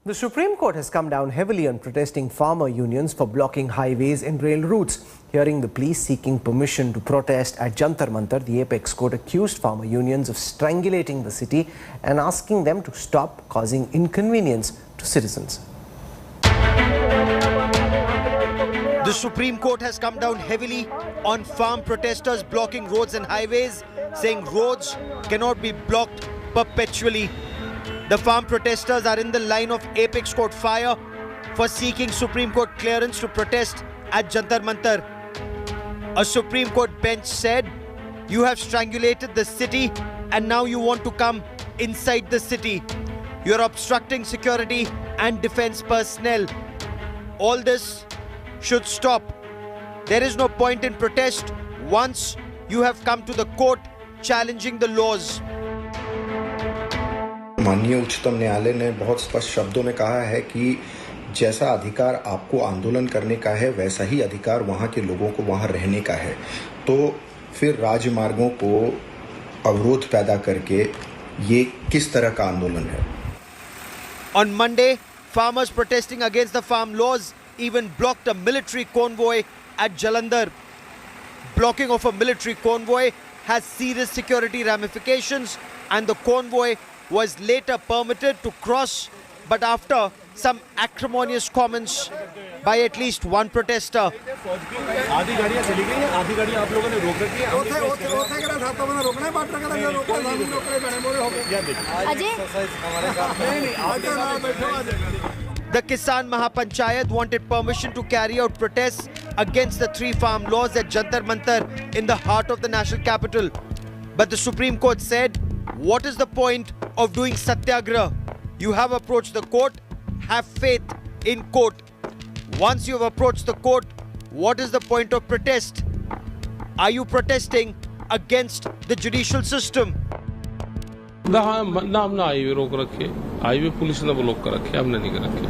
The Supreme Court has come down heavily on protesting farmer unions for blocking highways and rail routes. Hearing the plea seeking permission to protest at Jantar Mantar, the apex court accused farmer unions of strangulating the city and asking them to stop causing inconvenience to citizens. The Supreme Court has come down heavily on farm protesters blocking roads and highways, saying roads cannot be blocked perpetually. The farm protesters are in the line of apex court fire for seeking Supreme Court clearance to protest at Jantar Mantar. A Supreme Court bench said, "You have strangulated the city and now you want to come inside the city. You're obstructing security and defense personnel. All this should stop. There is no point in protest once you have come to the court challenging the laws." माननीय उच्चतम न्यायालय ने बहुत स्पष्ट शब्दों में कहा है कि जैसा अधिकार आपको आंदोलन करने का है वैसा ही अधिकार वहां के लोगों को वहां रहने का है। तो फिर राजमार्गों को अवरोध पैदा करके ये किस तरह का आंदोलन है? On Monday, farmers protesting against the farm laws even blocked a military convoy at Jalandhar. Blocking of a military convoy has serious security ramifications, and the convoy was later permitted to cross, but after some acrimonious comments by at least one protester. The Kisan Mahapanchayat wanted permission to carry out protests against the three farm laws at Jantar Mantar in the heart of the national capital. But the Supreme Court said, what is the point of doing satyagrah? You have approached the court, have faith in court. Once you have approached the court, what is the point of protest? Are you protesting against the judicial system? ना हमने highway रोक रखे, highway police ने block कर रखे, हमने नहीं कर रखे।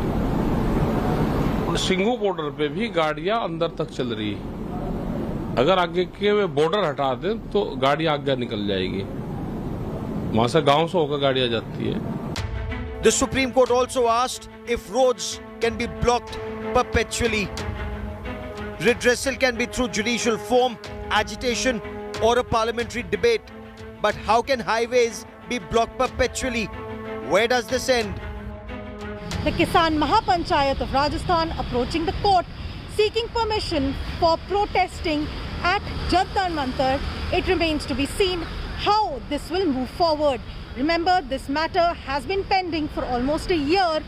सिंगू बॉर्डर पे भी गाड़ियां अंदर तक चल रही है। अगर आगे के बॉर्डर हटा दें तो गाड़ियां आगे निकल जाएगी। वहां से गांव से होकर गाड़ियां जाती है। The Supreme Court also asked if roads can be blocked perpetually. Redressal can be through judicial form, agitation, or a parliamentary debate. But how can highways be blocked perpetually? Where does this end? The Kisan Mahapanchayat of Rajasthan approaching the court seeking permission for protesting at Jantar Mantar. It remains to be seen how this will move forward. Remember, this matter has been pending for almost a year,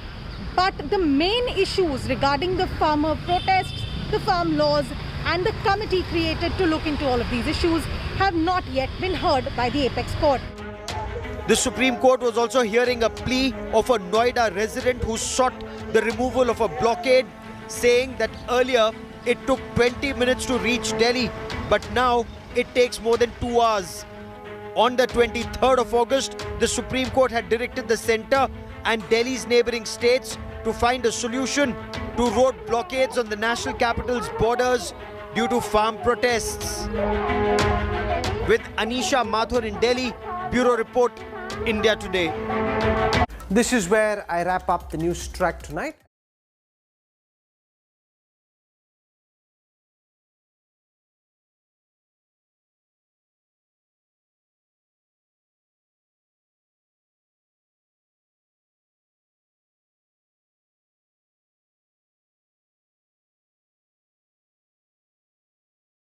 but the main issues regarding the farmer protests, the farm laws, and the committee created to look into all of these issues have not yet been heard by the apex court. The Supreme Court was also hearing a plea of a Noida resident who sought the removal of a blockade, saying that earlier it took 20 minutes to reach Delhi, but now it takes more than 2 hours. On the 23rd of August, the Supreme Court had directed the centre and Delhi's neighbouring states to find a solution to road blockades on the national capital's borders due to farm protests. With Anisha Mathur in Delhi, Bureau Report, India Today. This is where I wrap up the news track tonight.